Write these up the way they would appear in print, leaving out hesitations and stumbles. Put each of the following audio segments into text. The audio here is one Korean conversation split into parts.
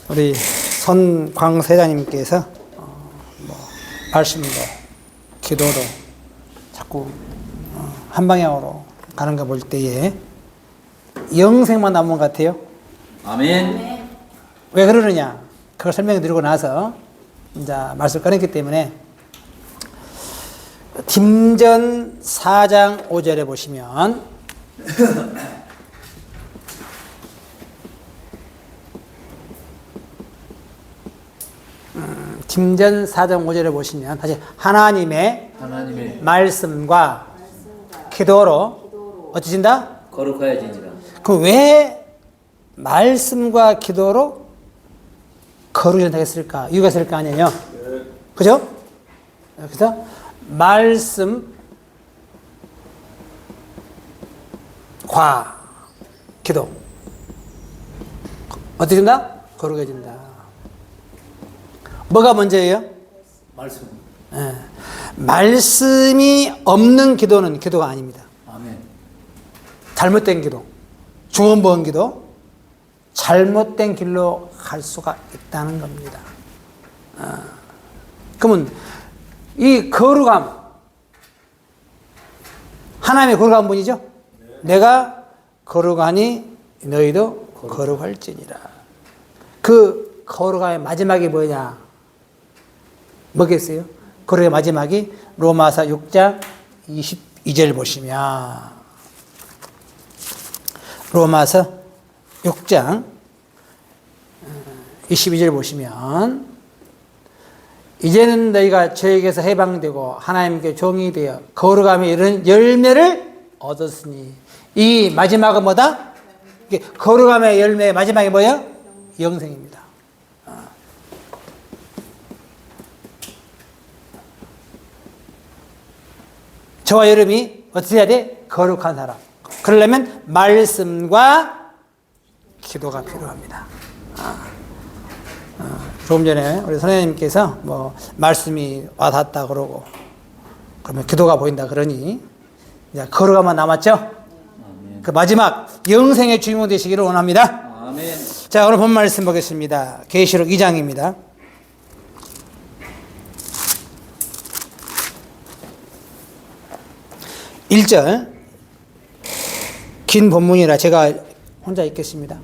우리 손광세자님께서 말씀도 기도도 자꾸 한 방향으로 가는 거 볼 때에 영생만 남은 것 같아요. 아멘. 왜 그러느냐? 그걸 설명해 드리고 나서 이제 말씀을 꺼냈기 때문에 딤전 4장 5절에 보시면 딤전 4장 5절에 보시면 다시 하나님의 말씀과 기도로 어찌진다? 거룩하여지니라. 그럼 왜 말씀과 기도로 거룩해진다 했을까? 이유가 있을 거 아니에요? 그죠? 그래서 말씀과 기도 어떻게 된다? 거룩해진다. 뭐가 먼저예요? 말씀. 말씀이 없는 기도는 기도가 아닙니다. 아멘. 잘못된 기도, 중언부언 기도, 잘못된 길로 갈 수가 있다는 겁니다. 그러면 이 거룩함, 하나님의 거룩한 분이죠? 내가 거룩하니 너희도 거룩할지니라. 그 거룩함의 마지막이 뭐냐? 뭐겠어요? 거룩의 마지막이 로마서 6장 22절 보시면 로마서 6장 22절 보시면 이제는 너희가 저에게서 해방되고 하나님께 종이 되어 거룩함에 이르는 열매를 얻었으니 이 마지막은 뭐다? 거룩함의 열매의 마지막이 뭐예요? 영생입니다. 저와 여러분이 어떻게 해야 돼? 거룩한 사람. 그러려면 말씀과 기도가 필요합니다. 조금 전에 우리 선생님께서 말씀이 와닿았다 그러고 그러면 기도가 보인다 그러니 이제 거룩함만 남았죠? 아멘. 그 마지막 영생의 주인공 되시기를 원합니다. 아멘. 자, 오늘 본 말씀 보겠습니다. 계시록 2장입니다. 1절 긴 본문이라 제가 혼자 읽겠습니다.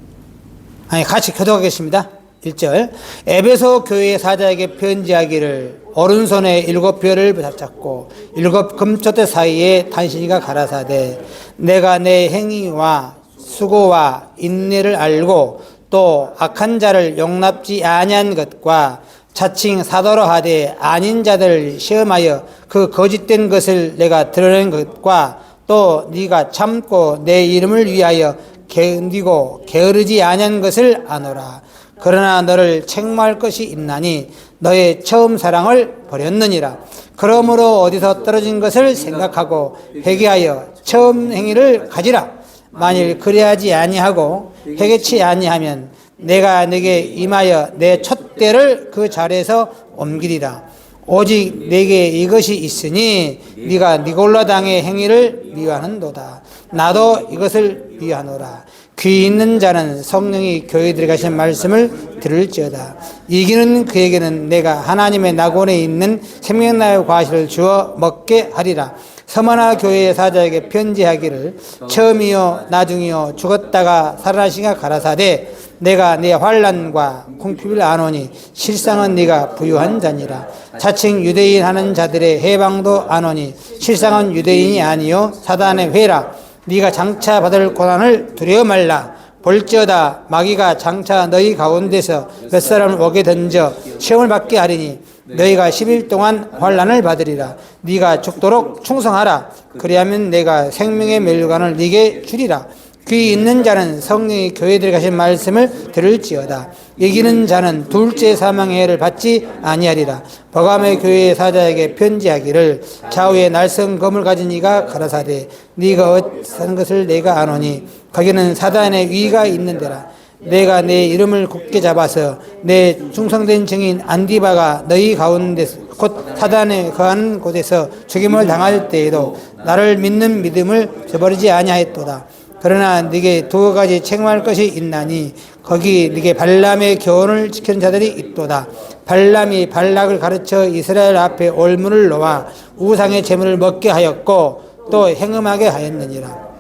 아니 같이 교독하겠습니다. 1절 에베소 교회 사자에게 편지하기를 오른손에 7별을 붙잡고 7 금초대 사이에 단신이가 가라사대 내가 내 행위와 수고와 인내를 알고 또 악한 자를 용납지 아니한 것과 자칭 사도로 하되 아닌 자들을 시험하여 그 거짓된 것을 내가 드러낸 것과 또 네가 참고 내 이름을 위하여 견디고 게으르지 아니한 것을 아노라. 그러나 너를 책망할 것이 있나니 너의 처음 사랑을 버렸느니라. 그러므로 어디서 떨어진 것을 생각하고 회개하여 처음 행위를 가지라. 만일 그리하지 아니하고 회개치 아니하면 내가 네게 임하여 내 촛대를 그 자리에서 옮기리라. 오직 내게 이것이 있으니 네가 니골라 당의 행위를 미워하는도다. 나도 이것을 미워하노라. 귀 있는 자는 성령이 교회에 들어가신 말씀을 들을지어다. 이기는 그에게는 내가 하나님의 낙원에 있는 생명나의 과실을 주어 먹게 하리라. 서머나 교회의 사자에게 편지하기를 처음이요 나중이요 죽었다가 살아나시가 가라사대 내가 네 환난과 궁핍을 아노니 실상은 네가 부유한 자니라. 자칭 유대인 하는 자들의 해방도 아노니 실상은 유대인이 아니요 사단의 회라. 네가 장차 받을 고난을 두려워 말라. 볼지어다 마귀가 장차 너희 가운데서 몇 사람을 오게 던져 시험을 받게 하리니 너희가 10일 동안 환난을 받으리라. 네가 죽도록 충성하라. 그리하면 내가 생명의 멸관을 네게 주리라. 귀 있는 자는 성령이 교회에 들어가신 말씀을 들을지어다. 이기는 자는 둘째 사망의 해를 받지 아니하리라. 버감의 교회의 사자에게 편지하기를 좌우에 날선 검을 가진 이가 가라사대 네가 어떤 것을 내가 아노니 거기는 사단의 위가 있는 데라. 내가 내 이름을 굳게 잡아서 내 충성된 증인 안디바가 너희 가운데 곧 사단에 거하는 곳에서 죽임을 당할 때에도 나를 믿는 믿음을 저버리지 아니하였도다. 그러나 네게 두 가지 책망할 것이 있나니 거기 네게 발람의 교훈을 지키는 자들이 있도다. 발람이 발락을 가르쳐 이스라엘 앞에 올무를 놓아 우상의 제물을 먹게 하였고 또 행음하게 하였느니라.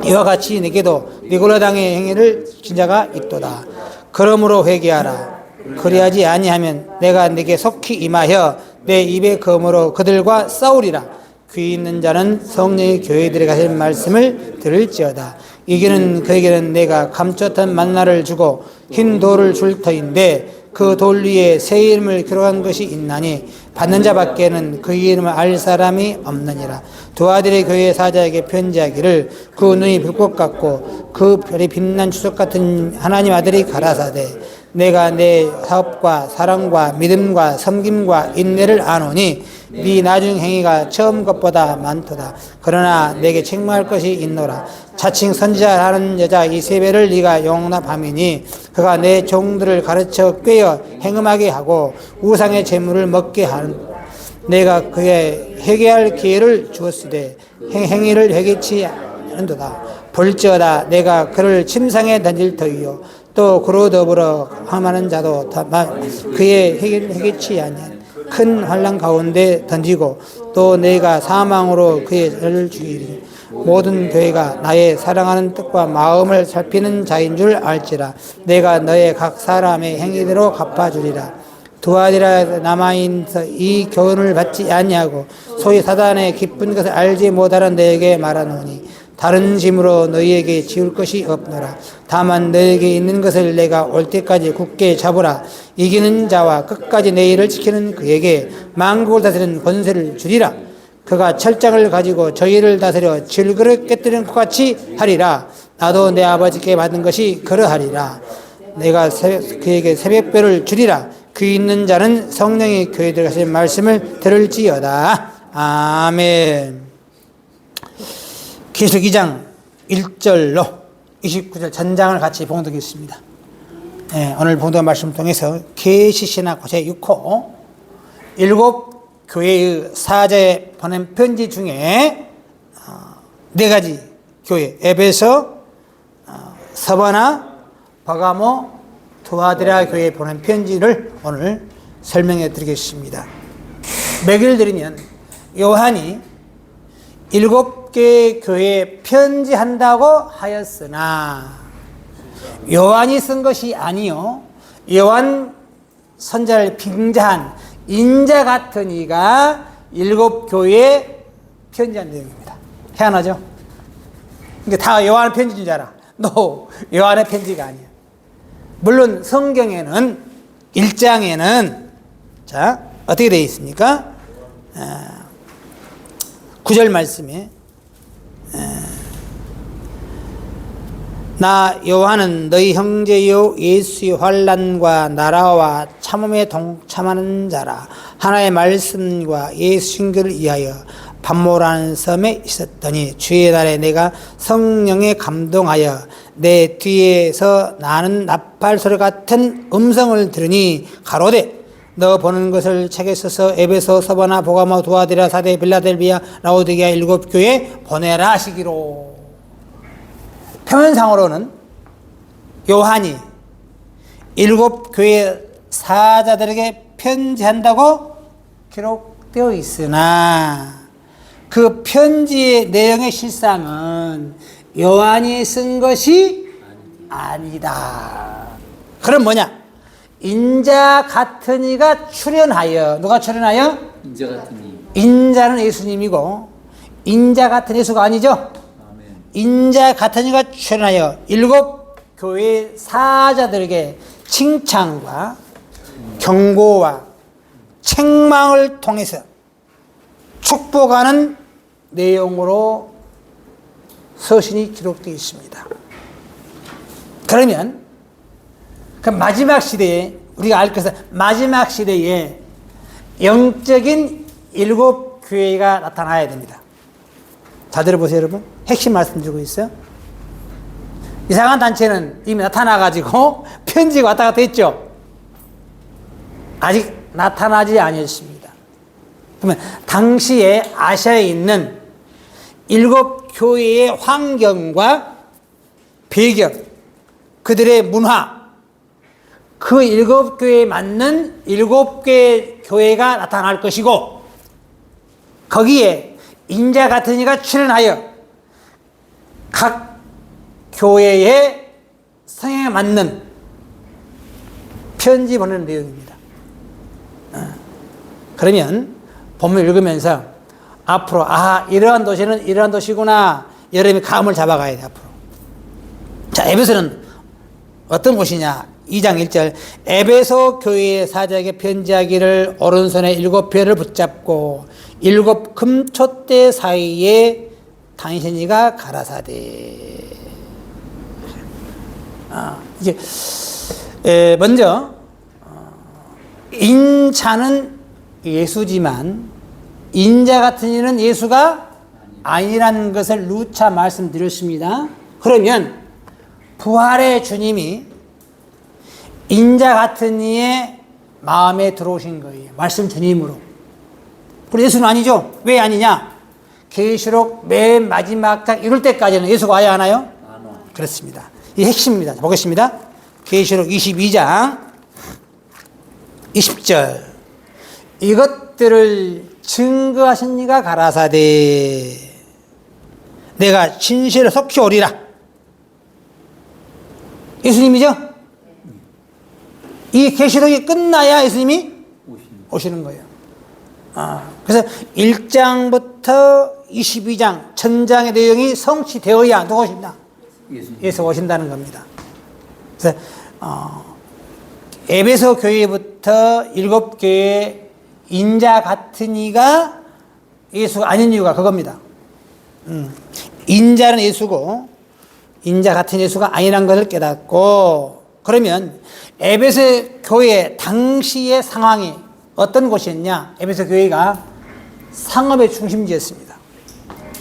이와 같이 네게도 니골라 당의 행위를 진 자가 있도다. 그러므로 회개하라. 그리하지 아니하면 내가 네게 속히 임하여 내 입의 검으로 그들과 싸우리라. 귀 있는 자는 성령의 교회들에 가실 말씀을 들을지어다. 이기는 그에게는 내가 감췄던 만나를 주고 흰 돌을 줄 터인데 그 돌 위에 새 이름을 기록한 것이 있나니 받는 자밖에는 그 이름을 알 사람이 없느니라. 두아들의 교회 사자에게 편지하기를 그 눈이 불꽃 같고 그 별이 빛난 추석 같은 하나님 아들이 가라사대 내가 내 사업과 사랑과 믿음과 섬김과 인내를 아노니 네 나중 행위가 처음 것보다 많도다. 그러나 내게 책망할 것이 있노라. 자칭 선지자라는 여자 이세벨을 네가 용납함이니 그가 내 종들을 가르쳐 꿰어 행음하게 하고 우상의 재물을 먹게 하는 내가 그의 회개할 기회를 주었으되 행위를 회개치 않는도다. 볼지어다 내가 그를 침상에 던질 터이요 또 그로 더불어 함하는 자도 그의 회개치 아니한 큰 환난 가운데 던지고 또 내가 사망으로 그의 죄를 죽이리니 모든 교회가 나의 사랑하는 뜻과 마음을 살피는 자인 줄 알지라. 내가 너의 각 사람의 행위대로 갚아주리라. 두아디라 남아있어 이 교훈을 받지 아니하고 소위 사단의 기쁜 것을 알지 못하는 너에게 말하노니 다른 짐으로 너희에게 지울 것이 없노라. 다만 너에게 있는 것을 내가 올 때까지 굳게 잡으라. 이기는 자와 끝까지 내 일을 지키는 그에게 만국을 다스리는 권세를 주리라. 그가 철장을 가지고 저희를 다스려 질그릇 깨뜨리는 것 같이 하리라. 나도 내 아버지께 받은 것이 그러하리라. 내가 그에게 새벽별을 주리라. 귀 있는 자는 성령의 교회들 가신 말씀을 들을지어다. 아멘. 계시록 2장 1절로 29절 전장을 같이 봉독했습니다. 네, 오늘 봉독 말씀을 통해서 계시신학 제6호 7교회의 사자에 보낸 편지 중에 4가지 교회 에베소, 서바나, 버가모, 두아디라 교회에 보낸 편지를 오늘 설명해 드리겠습니다. 매기를 드리면 요한이 7개의 교회에 편지한다고 하였으나 요한이 쓴 것이 아니요 요한 선자를 빙자한 인자 같은 이가 7교회에 편지한 내용입니다. 희한하죠? 그러니까 다 요한 편지인 줄 알아. 요한의 편지가 아니야. 물론 성경에는 1장에는 자 어떻게 되어 있습니까? 9절 말씀에 나 요한은 너희 형제요 예수의 환난과 나라와 참음에 동참하는 자라. 하나의 말씀과 예수 신교를 위하여 반모라는 섬에 있었더니 주의 날에 내가 성령에 감동하여 내 뒤에서 나는 나팔 소리 같은 음성을 들으니 가로되 너 보는 것을 책에 써서 에베소, 서바나, 보가모, 두아디라, 사대, 빌라델비아, 라오디게아 7교회 보내라 하시기로. 표면상으로는 요한이 7교회 사자들에게 편지한다고 기록되어 있으나 그 편지의 내용의 실상은 요한이 쓴 것이 아니다. 그럼 뭐냐? 인자 같은 이가 출현하여, 누가 출현하여? 인자 같은 이. 인자는 예수님이고 인자 같은 예수가 아니죠? 아멘. 인자 같은 이가 출현하여 7교회 사자들에게 칭찬과 경고와 책망을 통해서 축복하는 내용으로 서신이 기록되어 있습니다. 그러면 그 마지막 시대에 우리가 알 것은 마지막 시대에 영적인 7교회가 나타나야 됩니다. 잘 들어보세요 여러분. 핵심 말씀드리고 있어요. 이상한 단체는 이미 나타나가지고 편지가 왔다 갔다 했죠. 아직 나타나지 않았습니다. 그러면 당시에 아시아에 있는 7교회의 환경과 배경, 그들의 문화, 그 7교회에 맞는 7개의 교회가 나타날 것이고 거기에 인자 같은 이가 출연하여 각 교회의 성향에 맞는 편지 보내는 내용입니다. 그러면 본문 읽으면서 앞으로 이러한 도시는 이러한 도시구나 여러분이 감을 잡아가야 돼. 앞으로. 자, 에베소는 어떤 곳이냐? 2장 1절 에베소 교회의 사자에게 편지하기를 오른손에 7별을 붙잡고 7 금촛대 사이에 당신이가 가라사대. 이제 먼저 인자는 예수지만 인자 같은 이는 예수가 아니라는 것을 누차 말씀드렸습니다. 그러면 부활의 주님이 인자 같은 이의 마음에 들어오신 거예요. 말씀 주님으로. 그리고 예수는 아니죠. 왜 아니냐? 계시록 맨 마지막 장 이럴 때까지는 예수가 와야 하나요? 그렇습니다. 이 핵심입니다. 보겠습니다. 계시록 22장 20절 이것들을 증거하신 이가 가라사대 내가 진실을 속히 오리라. 예수님이죠? 이 계시록이 끝나야 예수님이 오시는 거예요. 그래서 1장부터 22장 전장의 내용이 성취되어야 누가 오신다? 예수가 오신다는 겁니다. 그래서 에베소 교회부터 7교회 인자 같은 이가 예수가 아닌 이유가 그겁니다. 인자는 예수고 인자 같은 예수가 아니란 것을 깨닫고 그러면 에베소 교회 당시의 상황이 어떤 곳이었냐? 에베소 교회가 상업의 중심지였습니다.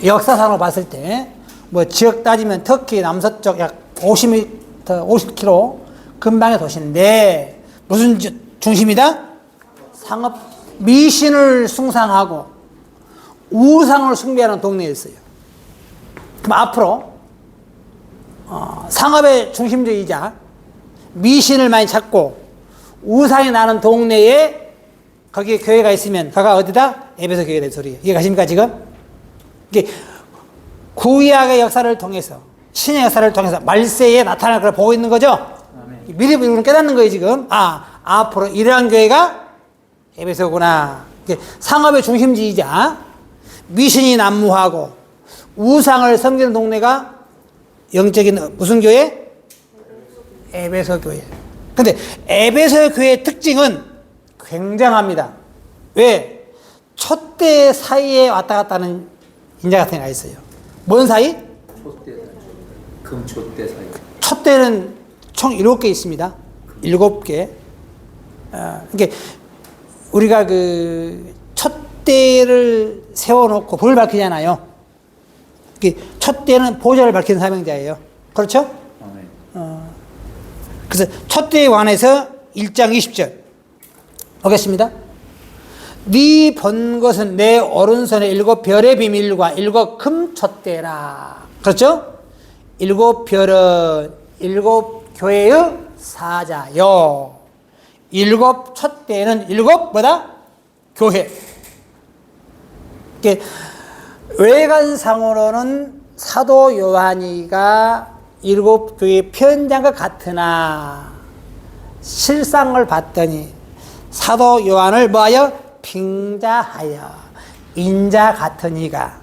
역사상으로 봤을 때 뭐 지역 따지면 터키 남서쪽 약 50km 근방의 도시인데 무슨 중심이다? 상업 미신을 숭상하고 우상을 숭배하는 동네였어요. 그럼 앞으로 상업의 중심지이자 미신을 많이 찾고 우상이 나는 동네에 거기에 교회가 있으면 거기가 어디다? 에베소 교회가 될 소리예요. 이해가십니까 지금? 이게 구약의 역사를 통해서 신의 역사를 통해서 말세에 나타날 걸 보고 있는 거죠. 아멘. 미리 우리는 깨닫는 거예요 지금. 앞으로 이러한 교회가 에베소구나. 상업의 중심지이자 미신이 난무하고 우상을 섬기는 동네가 영적인 무슨 교회? 에베소 교회. 근데 에베소 교회의 특징은 굉장합니다. 왜? 촛대 사이에 왔다 갔다 하는 인자 같은 애가 있어요. 뭔 사이? 촛대 사이. 금촛대 사이. 촛대는 총 7개 있습니다. 7개. 이게 우리가 그 촛대를 세워놓고 불을 밝히잖아요. 촛대는 보좌를 밝히는 사명자예요. 그렇죠? 그래서 촛대에 관해서 1장 20절 보겠습니다. 네 본 것은 내 오른손에 7별의 비밀과 7 금촛대라. 그렇죠? 7별은 7교회의 사자요. 7 촛대는 7 뭐다? 교회. 외관상으로는 사도 요한이가 7교회 편지한 것 같으나 실상을 봤더니 사도 요한을 뭐하여? 빙자하여 인자 같은 이가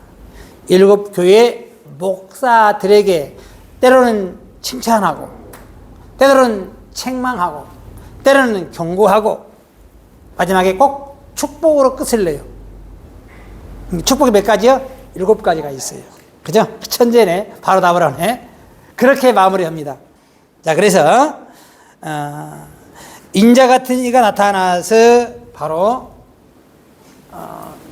7교회 목사들에게 때로는 칭찬하고 때로는 책망하고 때로는 경고하고 마지막에 꼭 축복으로 끝을 내요. 축복이 몇 가지요? 7가지가 있어요. 그죠? 천재네. 바로 답을 하네. 그렇게 마무리합니다. 자, 그래서 인자 같은 이가 나타나서 바로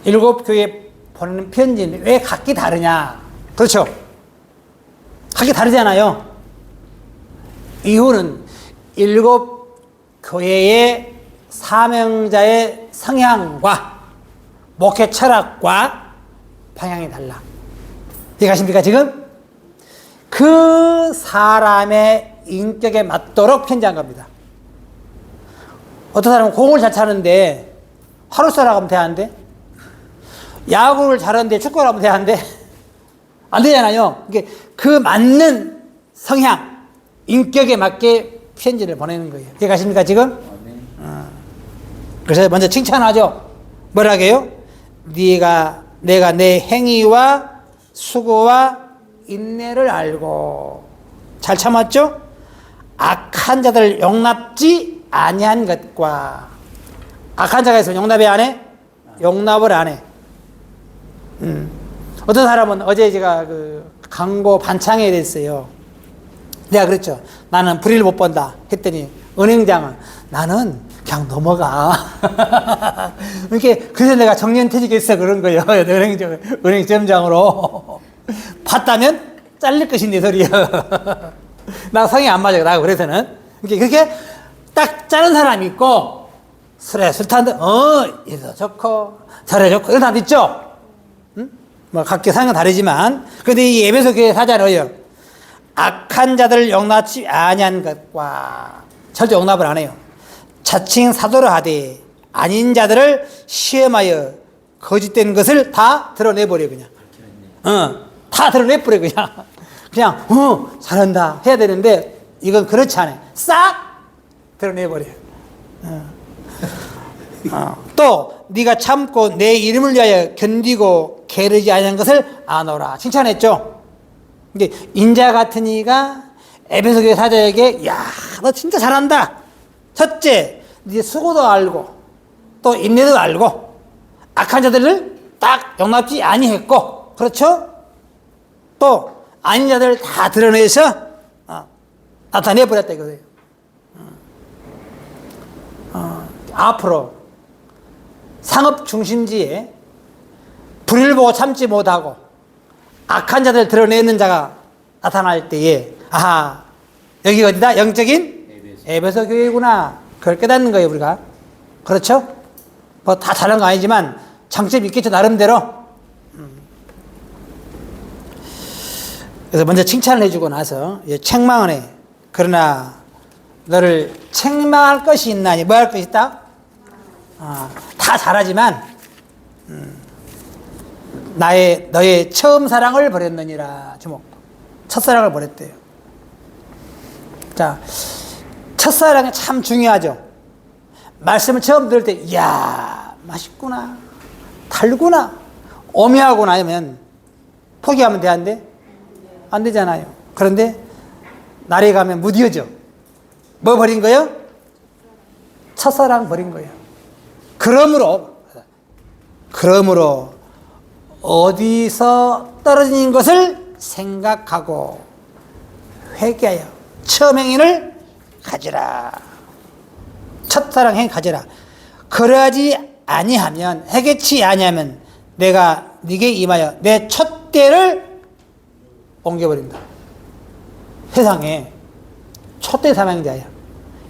7교회 보내는 편지인데 왜 각기 다르냐? 그렇죠? 각기 다르잖아요. 이유는 7교회의 사명자의 성향과 목회 철학과 방향이 달라. 이해가십니까 지금? 그 사람의 인격에 맞도록 편지한 겁니다. 어떤 사람은 공을 잘 차는데 화로싸라 하면 돼안돼? 야구를 잘하는데 축구를 하면 돼안돼? 안 되잖아요. 그 맞는 성향, 인격에 맞게 편지를 보내는 거예요. 이해가십니까 지금? 그래서 먼저 칭찬하죠. 뭐라게요? 내가 내 행위와 수고와 인내를 알고 잘 참았죠? 악한 자들 용납지 아니한 것과 악한 자가 있으면 용납이 안 해? 용납을 안 해. 어떤 사람은 어제 제가 그 광고 반창회에 됐어요. 내가 그랬죠. 나는 불의를 못 본다 했더니 은행장은 나는 그냥 넘어가. 그래서 내가 정년퇴직했어 그런 거예요. 은행점장으로. 봤다면 잘릴 것인데 소리야. 나 성이 안 맞아. 나 그래서는 그렇게 딱 짜는 사람이 있고 술에 술 타는데 이래도 좋고 저래 좋고 이런 사람 있죠. 응? 뭐 각기 상은 다르지만 근데 이 에베소 교회 사자는요. 악한 자들을 용납지 아니한 것과 절대 용납을 안 해요. 자칭 사도를 하되 아닌 자들을 시험하여 거짓된 것을 다 드러내버려 그냥. 다 드러내버려 그냥 잘한다 해야 되는데 이건 그렇지 않아요. 싹 드러내버려. 또 네가 참고 내 이름을 위하여 견디고 게으르지 아니한 것을 아노라 칭찬했죠. 근데 인자 같은 이가 에베소 교회 사자에게 야, 너 진짜 잘한다. 첫째, 네 수고도 알고 또 인내도 알고 악한 자들을 딱 용납지 아니했고 그렇죠? 또 아닌 자들을 다 드러내서 나타내버렸다 이거예요. 앞으로 상업 중심지에 불을 보고 참지 못하고 악한 자들 드러내는 자가 나타날 때에 아하 여기 어디다? 영적인 에베소 교회구나. 그걸 깨닫는 거예요 우리가. 그렇죠? 뭐 다 잘한 거 아니지만 장점이 있겠죠 나름대로. 그래서 먼저 칭찬을 해주고 나서 책망을 해. 그러나 너를 책망할 것이 있나니 뭐 할 것이 있다? 다 잘하지만 너의 처음 사랑을 버렸느니라. 제목. 첫사랑을 버렸대요. 자, 첫사랑이 참 중요하죠. 말씀을 처음 들을 때 이야 맛있구나 달구나 오묘하구나 하면 포기하면 돼 안 돼? 안 되잖아요. 그런데 날이 가면 무뎌져. 뭐 버린 거예요? 첫사랑 버린 거예요. 그러므로 어디서 떨어진 것을 생각하고 회개하여 처음 행위를 가지라. 첫사랑 행위 가지라. 그러하지 아니하면 회개치 아니하면 내가 네게 임하여 내 촛대를 옮겨버린다. 세상에 촛대 사명자야.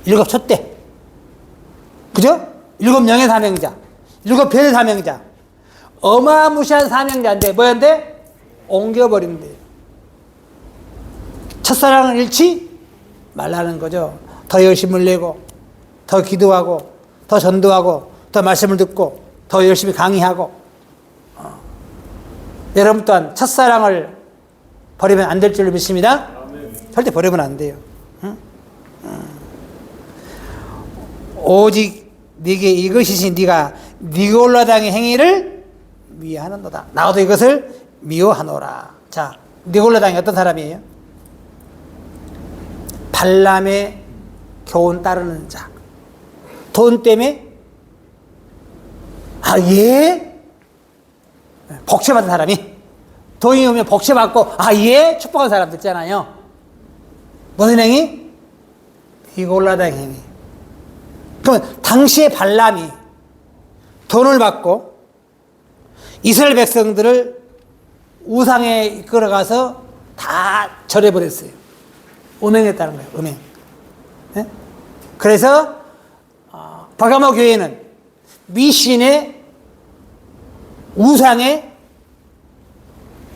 7 촛대. 그죠? 7 명의 사명자. 7 별의 사명자. 어마무시한 사명자인데 뭐였는데? 옮겨버린대. 첫사랑을 잃지 말라는 거죠. 더 열심을 내고 더 기도하고 더 전도하고 더 말씀을 듣고 더 열심히 강의하고 여러분 또한 첫사랑을 버리면 안 될 줄로 믿습니다. 절대 버리면 안 돼요. 오직 네게 이것이지 네가 니골라당의 행위를 미워하는도다. 나도 이것을 미워하노라. 자, 니골라당이 어떤 사람이에요? 발람의 교훈 따르는 자. 돈 때문에 복채받은 사람이 돈이 오면 복채받고 축복한 사람들 있잖아요. 무슨 행위? 니골라당 행위. 그러면 당시에 발람이 돈을 받고 이스라엘 백성들을 우상에 이끌어가서 다 절해버렸어요. 음행했다는 거예요. 음행. 네? 그래서 버가모 교회는 미신의 우상에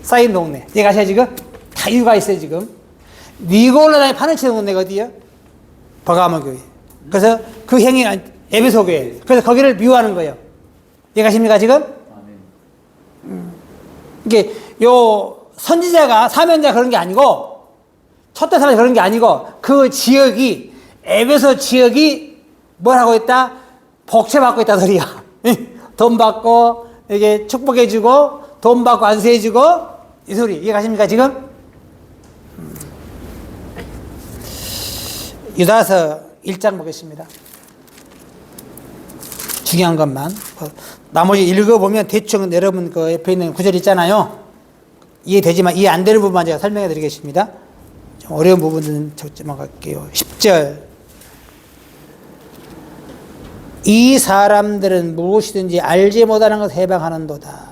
쌓인 동네. 얘가 지금 다 이유가 있어요. 지금 니골라당에 판을 치는 동네가 어디예요? 버가모 교회. 그래서 그 행위 에베소 교회. 그래서 거기를 미워하는 거예요. 이해가십니까, 지금? 아멘. 이게, 선지자가, 사면자 그런 게 아니고, 첫대 사면자 그런 게 아니고, 그 지역이, 에베소 지역이 뭘 하고 있다? 복채받고 있다 소리야. 돈 받고, 이게 축복해주고, 돈 받고 안수해주고, 이 소리. 이해가십니까, 지금? 유다서 1장 보겠습니다. 중요한 것만. 나머지 읽어보면 대충 여러분 그 옆에 있는 구절 있잖아요. 이해되지만 이해 안 되는 부분만 제가 설명해 드리겠습니다. 좀 어려운 부분은 적지만 갈게요. 10절. 이 사람들은 무엇이든지 알지 못하는 것을 해방하는도다.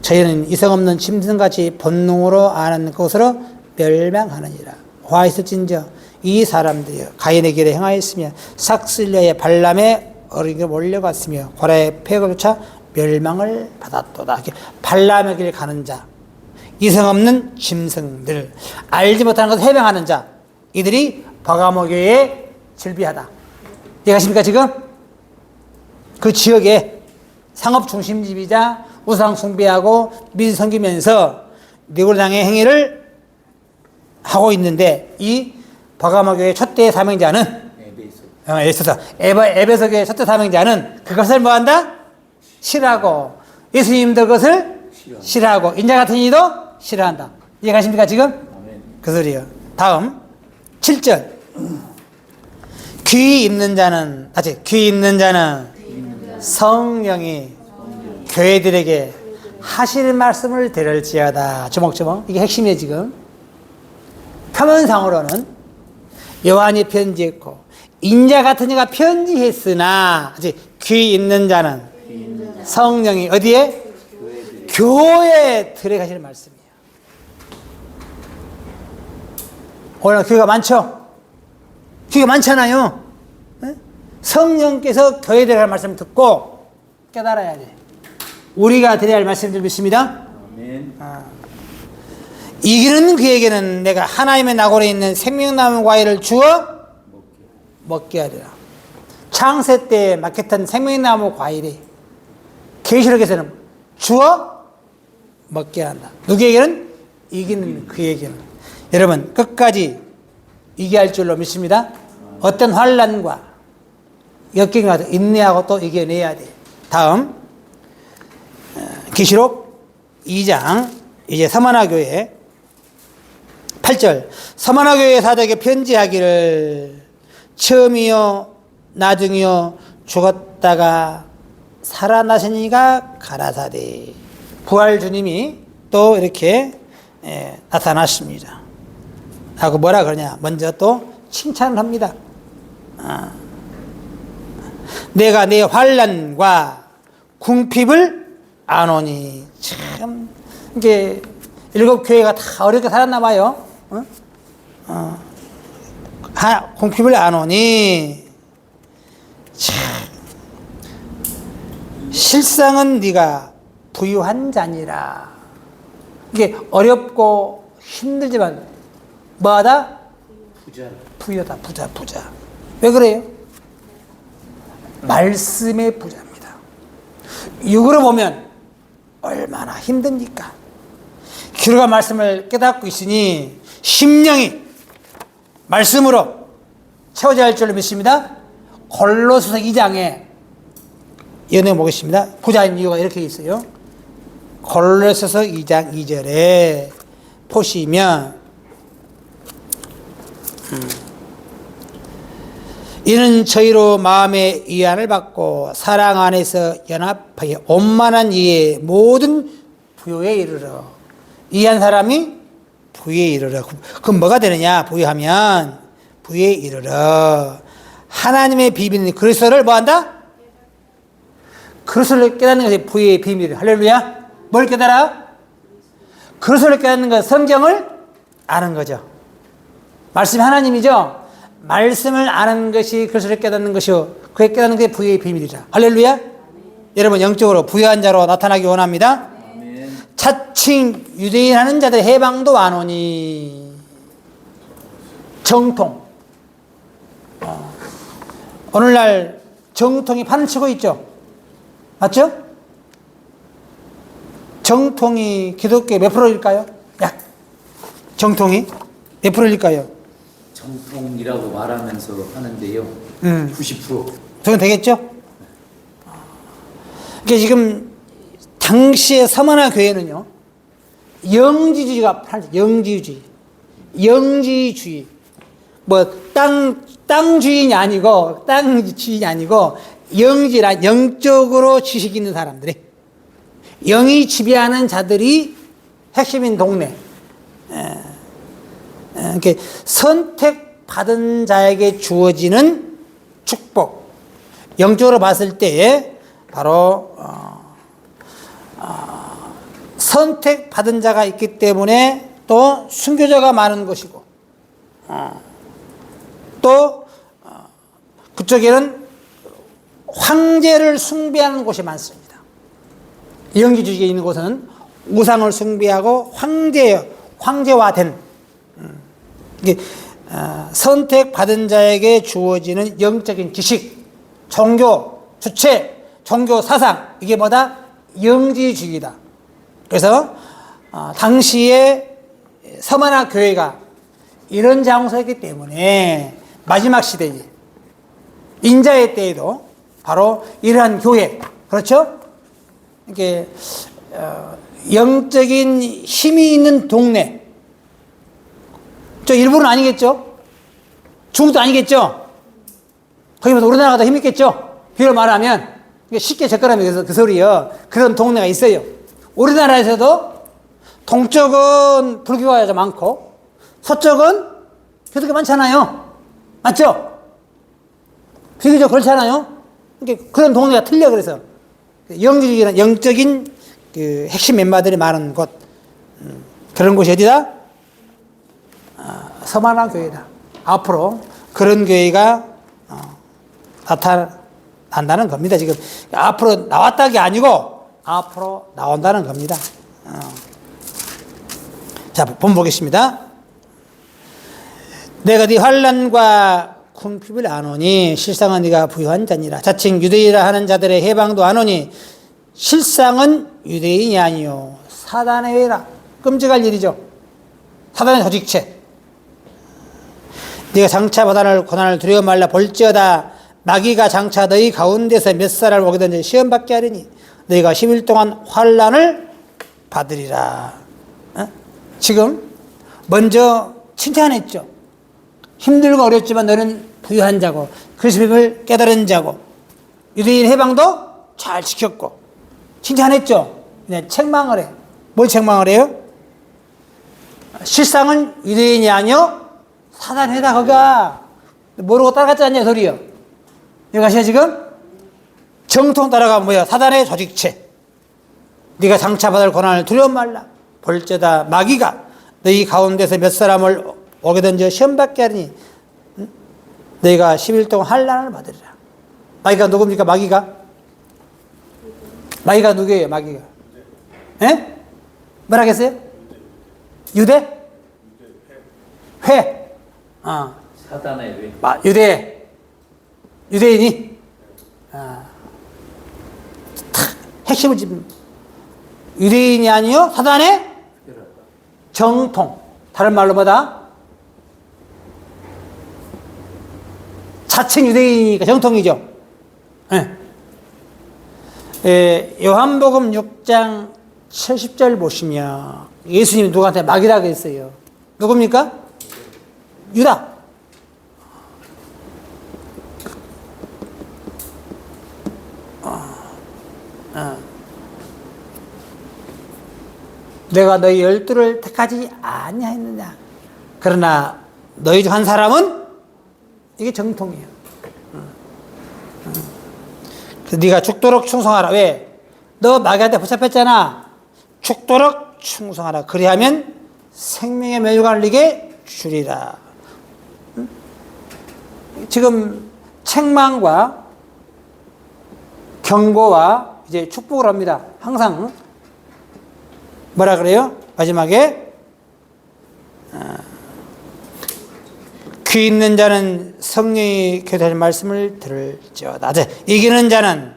저희는 이성 없는 짐승같이 본능으로 아는 것으로 멸망하느니라. 화 있을진저 이 사람들이여 가인의 길에 행하였으며 삭슬려의 발람의 어린이를 몰려갔으며 고라의 폐역을 쫓아 멸망을 받았도다. 발람의 길을 가는 자, 이성 없는 짐승들, 알지 못하는 것을 해방하는 자, 이들이 버가모교회에 즐비하다. 이해가십니까 지금? 그 지역에 상업 중심지이자 우상 숭배하고 미신 섬기면서 니골당의 행위를 하고 있는데 이 버가모교회 첫대 사명자는 에베소 교회 첫대 사명자는 그것을 뭐한다? 싫어하고 예수님도 그것을 싫어하고 인자 같은 이도 싫어한다. 이해가십니까 지금? 아멘. 그 소리요. 다음 7절. 귀 있는 자는 성령이 교회들에게 하실 말씀을 들을지어다. 조목조목. 이게 핵심이에요 지금. 표면상으로는 요한이 편지했고 인자 같은 이가 편지했으나 귀 있는 자는 성령이 어디에? 교회에 들어가실 말씀이에요. 오늘 교회가 많죠? 교회가 많잖아요. 네? 성령께서 교회에 들어갈 말씀을 듣고 깨달아야 돼. 우리가 드려야 할 말씀을 믿습니다. 아멘. 이기는 그에게는 내가 하나님의 나골에 있는 생명나무 과일을 주어 먹게 하리라. 창세 때 맡겼던 생명나무 과일이 계시록에서는 주어 먹게 한다. 누구에게는? 이기는 그에게는. 여러분 끝까지 이겨야 할 줄로 믿습니다. 어떤 환난과 역경이 와도 인내하고 또 이겨내야 돼. 다음 계시록 2장 이제 서만화 교회 8절. 서만화 교회 사도에게 편지하기를 처음이요 나중이요 죽었다가 살아나시니가 가라사대. 부활 주님이 또 이렇게 나타났습니다. 하고 뭐라 그러냐? 먼저 또 칭찬을 합니다. 내가 내 환난과 궁핍을 아노니. 참 이게 일곱 교회가 다 어렵게 살았나 봐요. 궁핍을 아노니. 참 실상은 네가 부유한 자니라. 이게 어렵고 힘들지만 뭐하다? 부유하다. 부자. 왜 그래요? 말씀의 부자입니다. 육으로 보면 얼마나 힘듭니까? 기록의 말씀을 깨닫고 있으니 심령이 말씀으로 채워져야 할 줄로 믿습니다. 골로새서 2장에 연해 보겠습니다. 부자인 이유가 이렇게 있어요. 골로새서 2장 2절에 보시면 이는 저희로 마음의 위안을 받고 사랑 안에서 연합하여 원만한 이의 모든 부요에 이르러. 이한 사람이 부요에 이르러. 그럼 뭐가 되느냐? 부요하면 부요에 이르러 하나님의 비밀인 그리스도를 뭐한다? 그리스도를 깨닫는 것이 부요의 비밀. 할렐루야. 뭘 깨달아? 그리스도를 깨닫는 것, 성경을 아는 거죠. 말씀이 하나님이죠. 말씀을 아는 것이 그리스도를 깨닫는 것이요, 그에 깨닫는 게 부요의 비밀이라. 할렐루야. 여러분 영적으로 부요한 자로 나타나기 원합니다. 아멘. 차칭 유대인 하는 자들 해방도 안 오니. 정통. 오늘날 정통이 판을 치고 있죠. 맞죠? 정통이 기독교 몇 프로일까요? 약 정통이 몇 프로일까요? 정통이라고 말하면서 하는데요. 90%. 저건 되겠죠? 그러니까 지금 당시의 서머나 교회는요, 영지주의가 영지주의. 뭐 땅주의이 아니고 영지라 영적으로 지식 있는 사람들이, 영이 지배하는 자들이 핵심인 동네. 이렇게 선택받은 자에게 주어지는 축복. 영적으로 봤을 때에 바로 선택받은 자가 있기 때문에 또 순교자가 많은 것이고, 또 그쪽에는 황제를 숭배하는 곳이 많습니다. 영지주의에 있는 곳은 우상을 숭배하고 황제화된, 이게 선택받은 자에게 주어지는 영적인 지식, 종교 주체, 종교 사상, 이게 뭐다? 영지주의다. 그래서 당시에 서머나 교회가 이런 장소였기 때문에 마지막 시대에, 인자의 때에도 바로 이러한 교회, 그렇죠? 이렇게 영적인 힘이 있는 동네. 저 일본은 아니겠죠? 중국도 아니겠죠? 거기보다 우리나라가 더 힘있겠죠? 비로 말하면 쉽게 접근하면 그 소리요. 그런 동네가 있어요. 우리나라에서도 동쪽은 불교가 많고 서쪽은 기독교가 많잖아요. 맞죠? 비교적 그렇잖아요. 그런 동네가 틀려. 그래서 영지주의는 영적인 그 핵심 멤버들이 많은 곳, 그런 곳이 어디다? 서머나 교회다. 앞으로 그런 교회가 나타난다는 겁니다. 지금 앞으로 나왔다는 게 아니고 앞으로 나온다는 겁니다. 자, 본 보겠습니다. 내가 네 환난과 궁핍을 아노니 실상은 네가 부유한 자니라. 자칭 유대인이라 하는 자들의 해방도 아노니 실상은 유대인이 아니요 사단의 외라. 끔찍할 일이죠. 사단의 조직체. 네가 장차 받아낼 고난을 두려워 말라. 볼지어다 마귀가 장차 너희 가운데서 몇 살을 오게 든지 시험받게 하리니 너희가 10일 동안 환난을 받으리라. 지금 먼저 칭찬했죠. 힘들고 어렵지만 너는 부유한 자고 그리스도를 깨달은 자고 유대인 해방도 잘 지켰고 칭찬했죠. 그냥 책망을 해. 뭘 책망을 해요? 실상은 유대인이 아니요 사단이다. 거가 모르고 따라갔지 않냐 소리요. 여기 아시죠 지금? 정통 따라가면 뭐야? 사단의 조직체. 네가 장차 받을 고난을 두려워 말라. 볼지어다 마귀가 너희 가운데서 몇 사람을 오게 던져 시험받게 하리니 너희가 10일 동안 환난을 받으리라. 마귀가 누굽니까? 마귀가 누구예요? 마귀가 예? 뭐라 하겠어요? 유대? 회. 사단의 회. 유대인이 핵심을 짚는 유대인이 아니요 사단의 정통. 다른 말로 뭐다? 자칭 유대인이니까 정통이죠. 요한복음 6장 70절 보시면 예수님이 누구한테 마귀라고 했어요. 누굽니까? 유다. 내가 너희 12를 택하지 아니하였느냐. 그러나 너희 중 한 사람은 이게 정통이에요. 그래서 네가 죽도록 충성하라. 왜? 너 마귀한테 붙잡혔잖아. 죽도록 충성하라. 그리하면 생명의 멸관을 네게 주리라. 지금 책망과 경고와 이제 축복을 합니다. 항상 뭐라 그래요? 마지막에 귀 있는 자는 성령이 교도하신 말씀을 들을지어다. 이기는 자는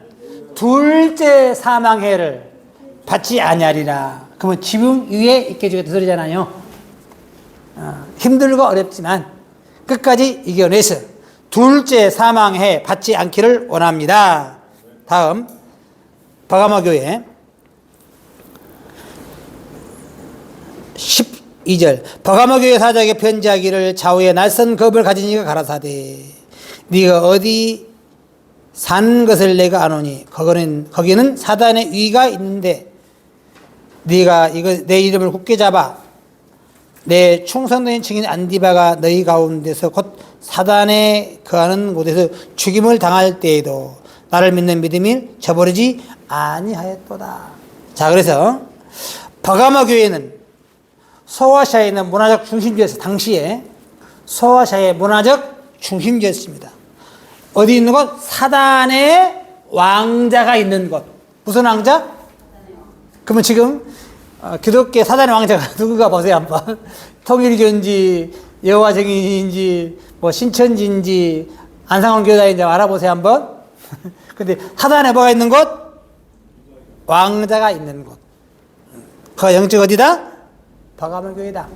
둘째 사망해를 받지 아니하리라. 그러면 지붕 위에 있게 주겠다 소리잖아요. 힘들고 어렵지만 끝까지 이겨내서 둘째 사망해 받지 않기를 원합니다. 다음 버가모 교회 12절 버가모 교회 사자에게 편지하기를 좌우에 날선 겁을 가진 이가 가라사대 네가 어디 산 것을 내가 아노니 거기는 사단의 위가 있는데 네가 내 이름을 굳게 잡아 내 충성된 증인 안디바가 너희 가운데서 곧 사단에 거하는 곳에서 죽임을 당할 때에도 나를 믿는 믿음을 저버리지 아니하였도다. 자, 그래서 버가모 교회는 소아시아에 있는 문화적 중심지였어요. 당시에 소아시아의 문화적 중심지였습니다. 어디 있는 곳? 사단의 왕자가 있는 곳. 무슨 왕자? 그러면 지금 기독교 사단의 왕자가 누구가 보세요 한번. 통일교인지 여호와 증인인지 뭐 신천지인지 안상원 교사인지 알아보세요 한번. 근데 사단에 뭐가 있는 곳? 왕자가 있는 곳. 그 영적 어디다? 버가모 교회다.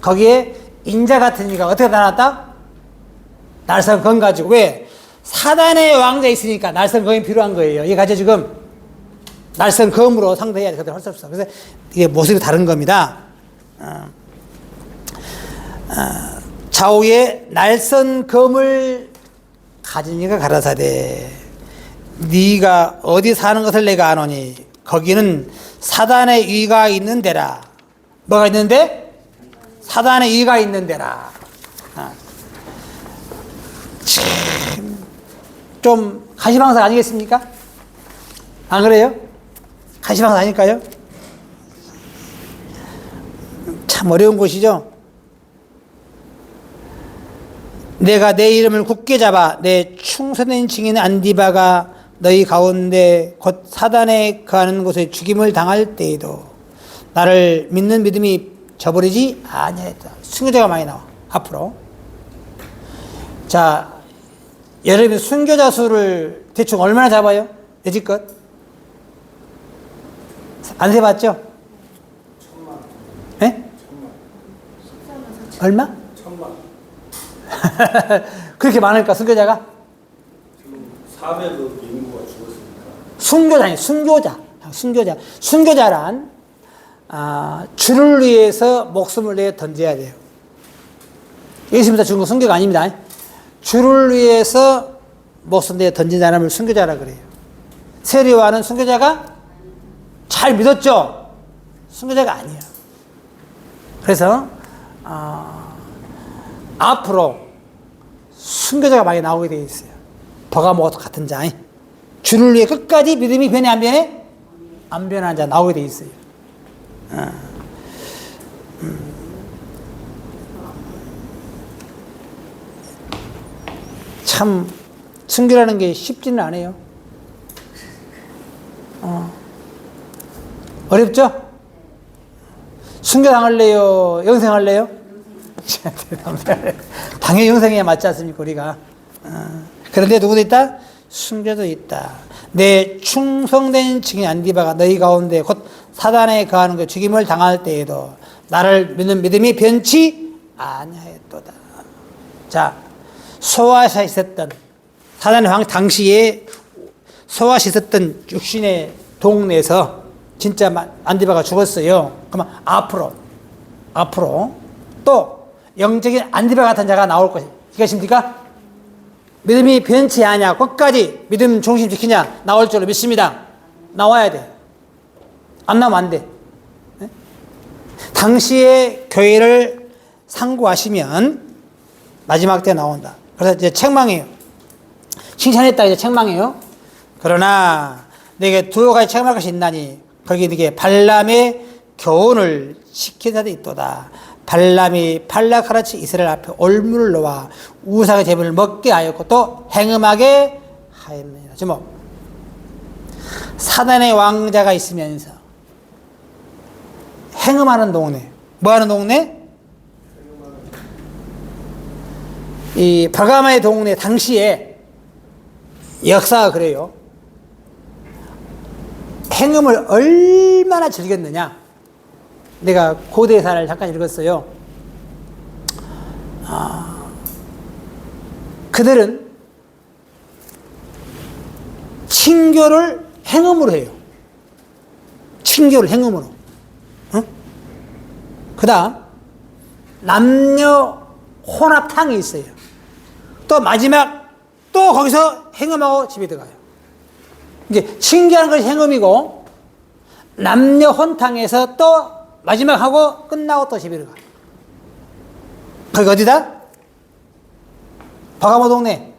거기에 인자 같은 이가 어떻게 나타났다? 날선 검 가지고. 왜? 사단의 왕자 있으니까 날선 검이 필요한 거예요. 이게 가지고 지금 날선 검으로 상대해야 돼. 그들 할 수 없어. 그래서 이게 모습이 다른 겁니다. 좌우에 날선 검을 가진 이가 가라사대 네가 어디 사는 것을 내가 아노니 거기는 사단의 위가 있는 데라. 뭐가 있는데? 사단의 위가 있는 데라. 좀 가시방석 아니겠습니까? 안 그래요? 가시방석 아닐까요? 참 어려운 곳이죠. 내가 내 이름을 굳게 잡아 내 충성된 증인 안디바가 너희 가운데 곧 사단에 거하는 곳에 죽임을 당할 때에도 나를 믿는 믿음이 저버리지 아니하였다. 순교자가 많이 나와 앞으로. 자, 여러분 순교자 수를 대충 얼마나 잡아요? 여지껏 안 세봤죠? 1000만. 네? 1000만. 얼마? 1000만. 그렇게 많을까 순교자가? 지금 400억 인구가 죽었으니까. 순교자 아니 순교자. 순교자란 주를 위해서 목숨을 내어 던져야 돼요. 예수님께서 죽은 건 순교가 아닙니다. 주를 위해서 목숨 내어 던진 사람을 순교자라 그래요. 세리와는 순교자가 잘 믿었죠? 순교자가 아니에요. 그래서 앞으로 순교자가 많이 나오게 되어 있어요. 버가모와 같은 자. 주를 위해 끝까지 믿음이 변해 안 변해? 안 변한 자 나오게 되어 있어요. 참 순교라는 게 쉽지는 않아요. 어렵죠? 순교 당할래요? 영생할래요? 당연히 영생해야 맞지 않습니까 우리가. 그런데 누구도 있다? 순교도 있다. 내 충성된 증인 안디바가 너희 가운데 곧 사단에 거하는 그 죽임을 당할 때에도 나를 믿는 믿음이 변치 아니하였도다. 자, 소아시아에 있었던 사단의 왕 당시에 소아시아에 있었던 육신의 동네에서 진짜 안디바가 죽었어요. 그러면 앞으로 또 영적인 안디바 같은 자가 나올 것입니까? 믿음이 변치 않냐, 끝까지 믿음 중심 지키냐, 나올 줄로 믿습니다. 나와야 돼. 안 나오면 안 돼. 네? 당시의 교회를 상고하시면 마지막 때 나온다. 그래서 이제 책망해요. 칭찬했다 이제 책망해요. 그러나 내게 두 가지 책망할 것이 있나니 거기 네게 발람의 교훈을 지킨 자도 있도다. 발람이 발락하라치 이스라엘 앞에 올무를 놓아 우상의 제물을 먹게 하였고 또 행음하게 하였느니라. 주목. 사단의 왕자가 있으면서 행음하는 동네. 뭐 하는 동네? 이 버가마의 동네 당시에 역사가 그래요. 행음을 얼마나 즐겼느냐. 내가 고대사를 잠깐 읽었어요. 그들은 친교를 행음으로 해요. 친교를 행음으로. 그 다음 남녀 혼합탕이 있어요. 또 마지막 또 거기서 행음하고 집에 들어가요. 이게 친교하는 것이 행음이고 남녀 혼탕에서 또 마지막 하고 끝나고 또 집에 들어가요. 거기 어디다? 버가모 동네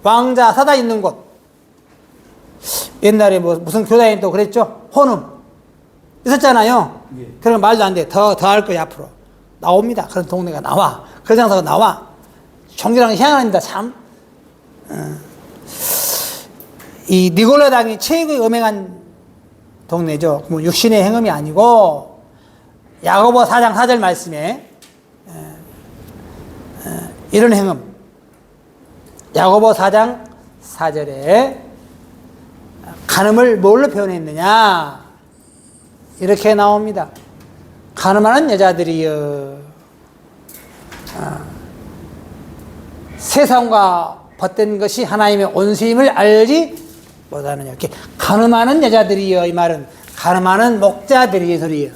왕자 사다 있는 곳. 옛날에 뭐 무슨 교단이 또 그랬죠? 혼음 있었잖아요. 예. 그런 말도 안 돼. 더 할 거야 앞으로 나옵니다. 그런 동네가 나와. 그런 장사가 나와. 종교랑 희한합니다. 참. 이 니골라당이 최고의 음행한 동네죠. 뭐 육신의 행음이 아니고 야고보 4장 4절 말씀에 이런 행음. 야고보 4장 4절에 간음을 뭘로 표현했느냐? 이렇게 나옵니다. 간음하는 여자들이여 세상과 벗된 것이 하나님의 온수임을 알지 못하느냐. 이렇게 간음하는 여자들이여. 이 말은 간음하는 목자들이여 소리예요.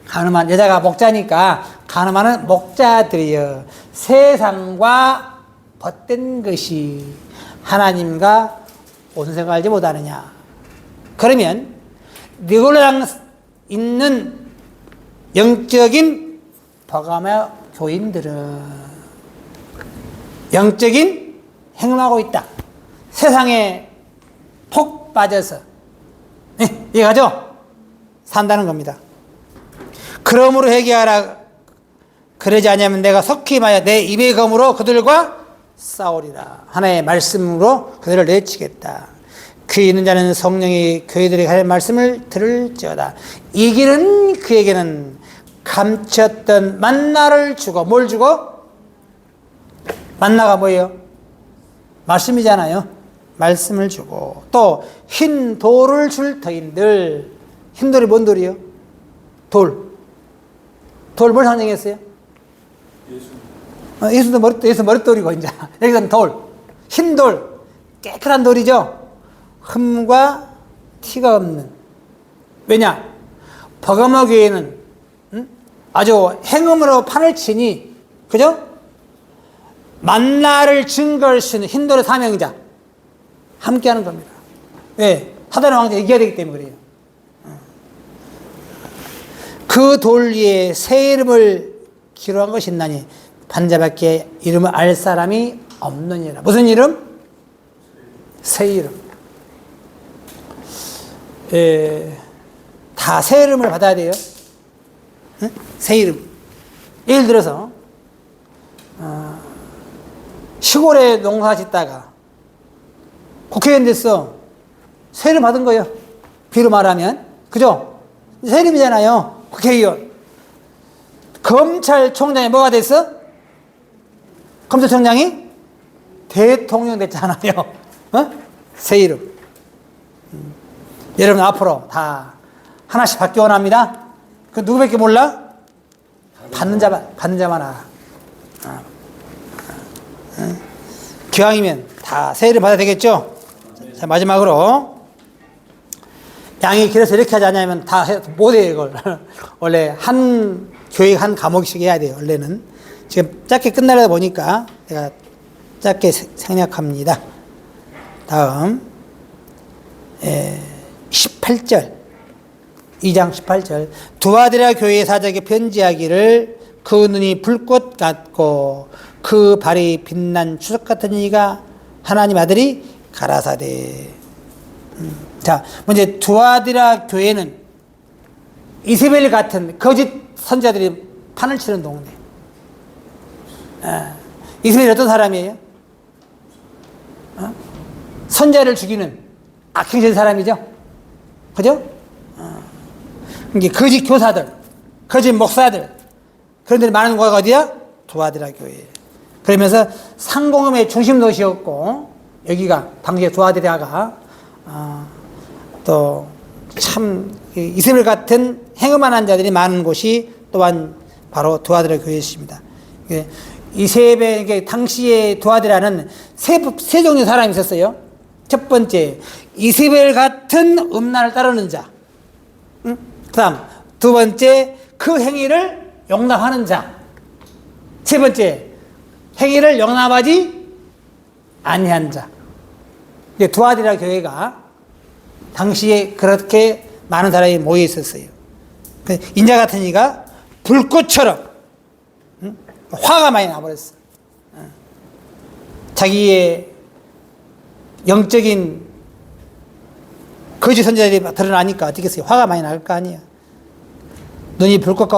간음한 여자가 목자니까 간음하는 목자들이여 세상과 벗된 것이 하나님과 온수임을 알지 못하느냐. 그러면 니골라당 있는 영적인 버가마 교인들은 영적인 행음하고 있다. 세상에 폭 빠져서 이해가죠? 산다는 겁니다. 그러므로 회개하라. 그러지 않으면 내가 속히 말하여 내 입의 검으로 그들과 싸우리라. 하나의 말씀으로 그들을 내치겠다. 귀 있는 자는 성령이 교회들에게 할 말씀을 들을지어다. 이기는 그에게는 감췄던 만나를 주고. 뭘 주고? 만나가 뭐예요? 말씀이잖아요. 말씀을 주고 또 흰 돌을 줄 터인들. 흰 돌이 뭔 돌이요? 돌. 돌 뭘 상징했어요? 예수 머릿돌이고 이제 여기서는 돌. 흰 돌. 깨끗한 돌이죠. 흠과 티가 없는. 왜냐? 버가모 교회는 아주 행음으로 판을 치니, 그죠? 만나를 증거할 수 있는 흰돌의 사명자 함께 하는 겁니다. 왜? 사단의 왕자 이겨야 되기 때문에 그래요. 그 돌 위에 새 이름을 기록한 것이 있나니 반자밖에 이름을 알 사람이 없느니라. 무슨 이름? 새 이름. 다 새 이름을 받아야 돼요. 응? 새 이름. 예를 들어서 시골에 농사 짓다가 국회의원 됐어. 새 이름 받은 거예요. 비로 말하면. 그죠? 새 이름이잖아요. 국회의원. 검찰총장이 뭐가 됐어? 검찰총장이 대통령 됐잖아요. 어? 새 이름. 여러분 앞으로 다 하나씩 받기 원합니다. 그 누구밖에 몰라? 받는 자만 알아. 기왕이면 다 새 이름 받아야 되겠죠? 자, 마지막으로 양이 길어서 이렇게 하지 않냐면 다 못해요 이걸. 원래 한 교회 한 과목씩 해야 돼요. 원래는 지금 짧게 끝나려다 보니까 제가 짧게 생략합니다. 다음 18절 2장 18절 두아디라 교회의 사적에 편지하기를 그 눈이 불꽃 같고 그 발이 빛난 추석 같은 이가 하나님 아들이 가라사대. 자, 먼저 두아디라 교회는 이세벨 같은 거짓 선자들이 판을 치는 동네. 이세벨이 어떤 사람이에요? 선자를 죽이는 악행적인 사람이죠. 그죠? 이게 거짓 교사들, 거짓 목사들, 그런 데는 많은 곳가 어디야? 두아디라 교회. 그러면서 상공음의 중심 도시였고, 여기가 당시에 두아디라가 또 참 이스라엘 같은 행음한 자들이 많은 곳이 또한 바로 두아디라 교회였습니다. 이세벨, 당시에 두아디라는 세 종류의 사람이 있었어요. 첫 번째, 이세벨 같은 음란을 따르는 자. 그 다음, 두 번째, 그 행위를 용납하는 자. 세 번째, 행위를 용납하지 아니한 자. 두아디라 교회가 당시에 그렇게 많은 사람이 모여 있었어요. 인자 같은 이가 불꽃처럼 화가 많이 나버렸어. 자기의 영적인 거짓 선자들이 드러나니까 어떻겠어요? 화가 많이 날 거 아니야. 눈이 불꽃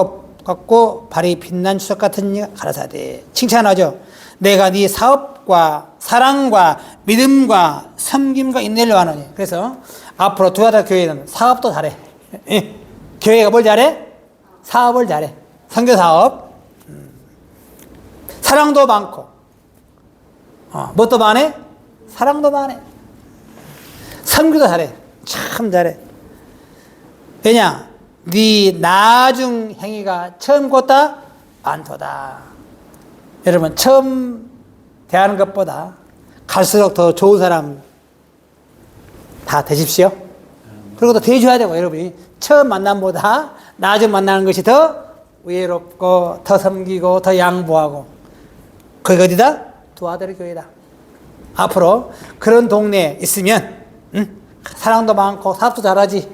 같고 발이 빛난 추석 같은 이가 가라사대. 칭찬하죠. 내가 네 사업과 사랑과 믿음과 섬김과 인내를 원하니. 그래서 앞으로 두아디라 교회는 사업도 잘해. 교회가 뭘 잘해? 사업을 잘해. 선교 사업. 사랑도 많고. 뭣도 많해? 사랑도 많해. 섬기도 잘해. 참 잘해. 왜냐? 네 나중 행위가 처음 것보다 많도다. 여러분, 처음 대하는 것보다 갈수록 더 좋은 사람 다 되십시오. 그리고 또 대해줘야 되고, 여러분이 처음 만남보다 나중 만나는 것이 더 위해롭고 더 섬기고 더 양보하고. 거기 어디다? 두아디라 교회다. 앞으로 그런 동네에 있으면 사랑도 많고 사업도 잘하지.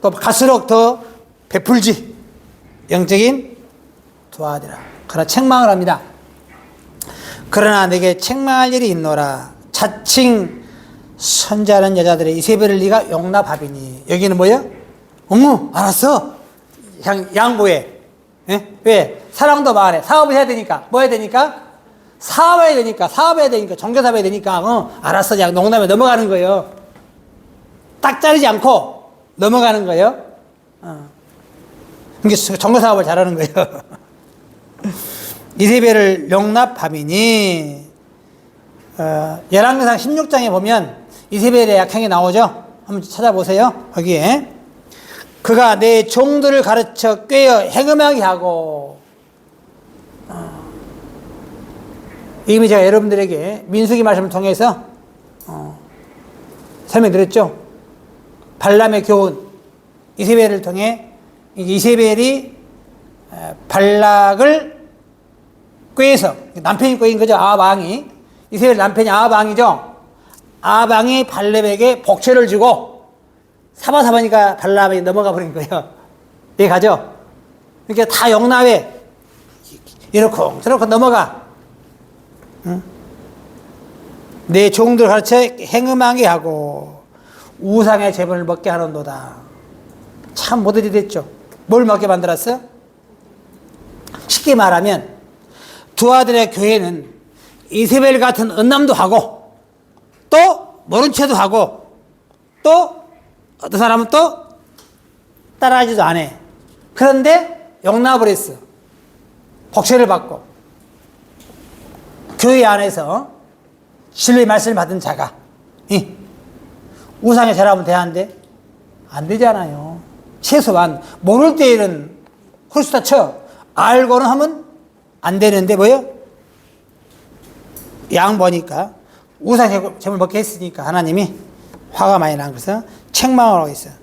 또 갈수록 더 베풀지. 영적인 두아디라. 그러나 책망을 합니다. 그러나 내게 책망할 일이 있노라. 자칭 선자는 여자들의 이세벨을 네가 용납하비니. 여기는 뭐야? 어머, 알았어. 양보해. 예? 왜? 사랑도 많아. 사업을 해야 되니까. 뭐 해야 되니까? 사업해야 되니까. 종교사업 해야 되니까. 알았어. 그냥 농담에 넘어가는 거예요. 딱 자르지 않고 넘어가는 거예요. 이게 종교사업을 잘하는 거예요. 이세벨을 용납함이니. 열왕기상 16장에 보면 이세벨의 약행이 나오죠. 한번 찾아보세요. 거기에 그가 내 종들을 가르쳐 꾀어 행음하게 하고. 이미 제가 여러분들에게 민수기 말씀을 통해서 설명드렸죠. 발람의 교훈, 이세벨을 통해 이세벨이 발락을 꾀해서, 남편이 꾀인 거죠. 아합 왕이. 이세벨 남편이 아합 왕이죠. 아합 왕이 발람에게 복채를 주고 사바사바니까 발람이 넘어가 버린 거예요. 이해가죠? 그러니까 다 용납해. 이렇고 저렇고 넘어가. 응? 내 종들 가르쳐 행음하게 하고 우상의 제물을 먹게 하는도다. 참 모델이 됐죠. 뭘 먹게 만들었어? 쉽게 말하면 두아디라 교회는 이세벨 같은 은남도 하고 또 모른 체도 하고 또 어떤 사람은 또 따라하지도 않아. 그런데 용납을 했어. 복채를 받고. 교회 안에서 진리의 말씀을 받은 자가 우상의 절하면 되는데 안 되잖아요. 최소한 모를 때에는 홀수다 쳐. 알고는 하면 안 되는데 뭐요? 양보니까 우상 제물 먹게 했으니까 하나님이 화가 많이 난 것을 책망을 하고 있어요.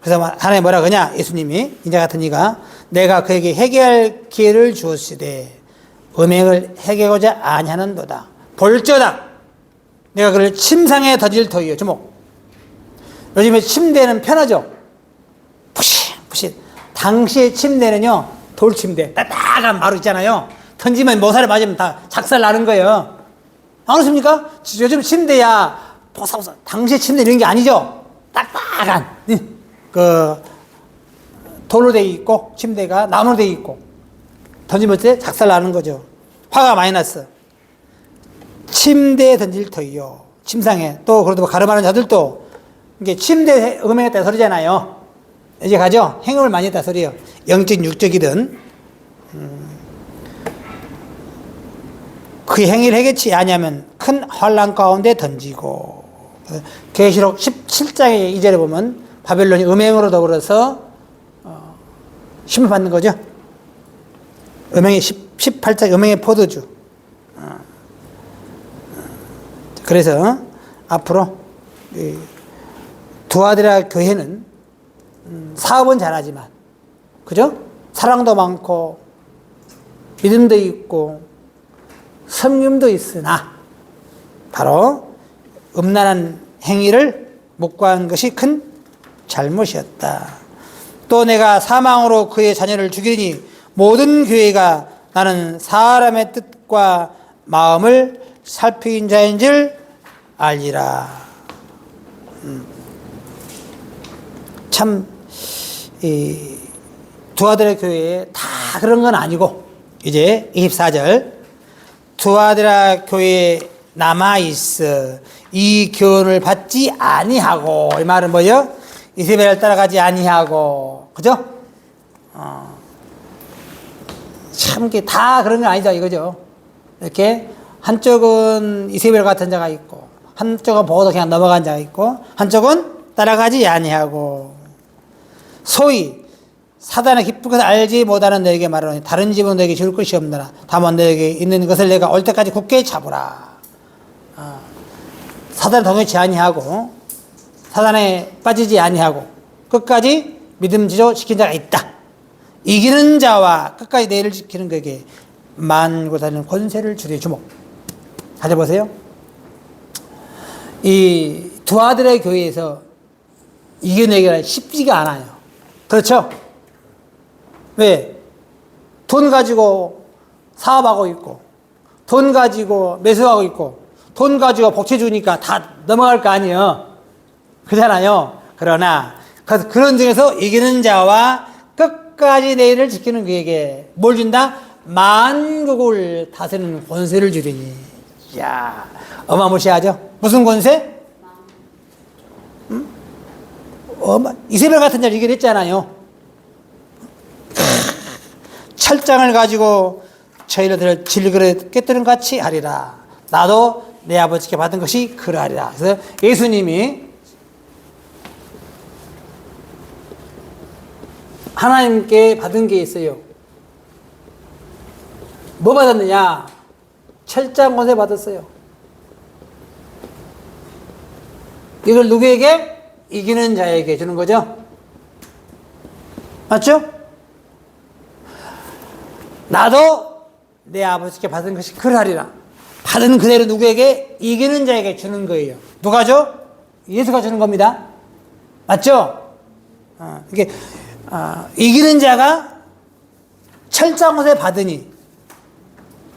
그래서 하나님 뭐라 그러냐? 예수님이 인자 같은 이가 내가 그에게 회개할 기회를 주었으되 음행을 해결하고자 아니하는도다. 볼저다 내가 그를 침상에 던질 터이요. 주목. 요즘에 침대는 편하죠. 푸신. 당시의 침대는요, 돌침대 딱딱한 마루 있잖아요. 던지면 모서리 맞으면 다 작살 나는 거예요. 안 그렇습니까? 요즘 침대야 보사보사. 당시의 침대 이런 게 아니죠. 딱딱한 그 돌로 돼 있고 침대가 나무로 돼 있고 던지면 때 작살 나는 거죠. 화가 많이 났어. 침대에 던질 터이요. 침상에. 또 그래도 가름하는 자들도 이게 침대에 음행했다 소리잖아요. 이제 가죠. 행음을 많이 했다 소리예요. 영적 육적이든. 그 행위를 해겠지 아니하면 큰 환난 가운데 던지고. 계시록 17장의 2절에 보면 바벨론이 음행으로 더불어서 심판받는 거죠. 음행의 18장 음행의 포도주. 그래서 앞으로 두아드라 교회는 사업은 잘하지만, 그죠? 사랑도 많고 믿음도 있고 섬김도 있으나 바로 음란한 행위를 묵과한 것이 큰 잘못이었다. 또 내가 사망으로 그의 자녀를 죽이니 모든 교회가 나는 사람의 뜻과 마음을 살피는 자인 줄 알리라. 참 두아드라 교회에 다 그런 건 아니고, 이제 24절 두아드라 교회에 남아있어 이 교훈을 받지 아니하고, 이 말은 뭐죠? 이세벨을 따라가지 아니하고, 그죠? 참, 다 그런 건 아니다 이거죠. 이렇게 한쪽은 이세벨 같은 자가 있고, 한쪽은 보고도 그냥 넘어간 자가 있고, 한쪽은 따라가지 아니하고, 소위 사단의 기쁜 것을 알지 못하는 너에게 말하노니 다른 집은 너에게 줄 것이 없느라 다만 너에게 있는 것을 내가 올 때까지 굳게 잡으라. 사단을 동요치 아니하고 사단에 빠지지 아니하고 끝까지 믿음 지도시킨 자가 있다. 이기는 자와 끝까지 내일을 지키는 그에게 만고 다니는 권세를 주리. 주목. 다시 보세요. 이 두아들의 교회에서 이겨내기가 쉽지가 않아요. 그렇죠? 왜? 돈 가지고 사업하고 있고, 돈 가지고 매수하고 있고, 돈 가지고 복채 주니까 다 넘어갈 거 아니에요. 그렇잖아요. 그러나 그런 중에서 이기는 자와 끝까지 내일을 지키는 그에게 뭘 준다? 만국을 다스리는 권세를 주리니. 이야, 어마무시하죠? 무슨 권세? 이세벨 같은 자를 이겨냈잖아요. 철장을 가지고 저희를 질그릇 깨뜨린 같이 하리라. 나도 내 아버지께 받은 것이 그러하리라. 그래서 예수님이 하나님께 받은 게 있어요. 뭐 받았느냐? 철장 권세 받았어요. 이걸 누구에게? 이기는 자에게 주는 거죠. 맞죠? 나도 내 아버지께 받은 것이 그러하리라. 받은 그대로 누구에게? 이기는 자에게 주는 거예요. 누가 줘? 예수가 주는 겁니다. 맞죠? 이게 이기는 자가 철장옷에 받으니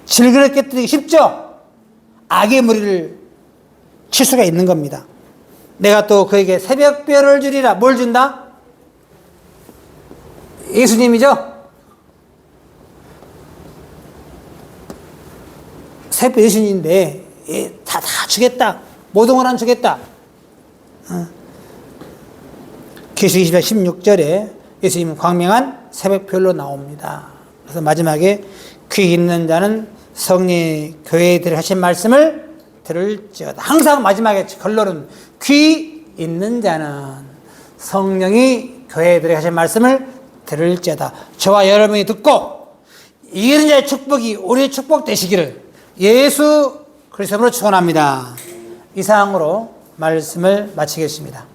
질그릇 깨뜨리기 쉽죠? 악의 무리를 칠 수가 있는 겁니다. 내가 또 그에게 새벽별을 주리라. 뭘 준다? 예수님이죠? 새벽 예수님인데 다 주겠다. 모든 걸 안 주겠다. 계시록 20장 16절에 예수님은 광명한 새벽별로 나옵니다. 그래서 마지막에 귀 있는 자는 성령이 교회들이 하신 말씀을 들을지어다. 항상 마지막에 결론은 귀 있는 자는 성령이 교회들이 하신 말씀을 들을지어다. 저와 여러분이 듣고 이기는 자의 축복이 우리의 축복 되시기를 예수 그리스도로 축원합니다. 이상으로 말씀을 마치겠습니다.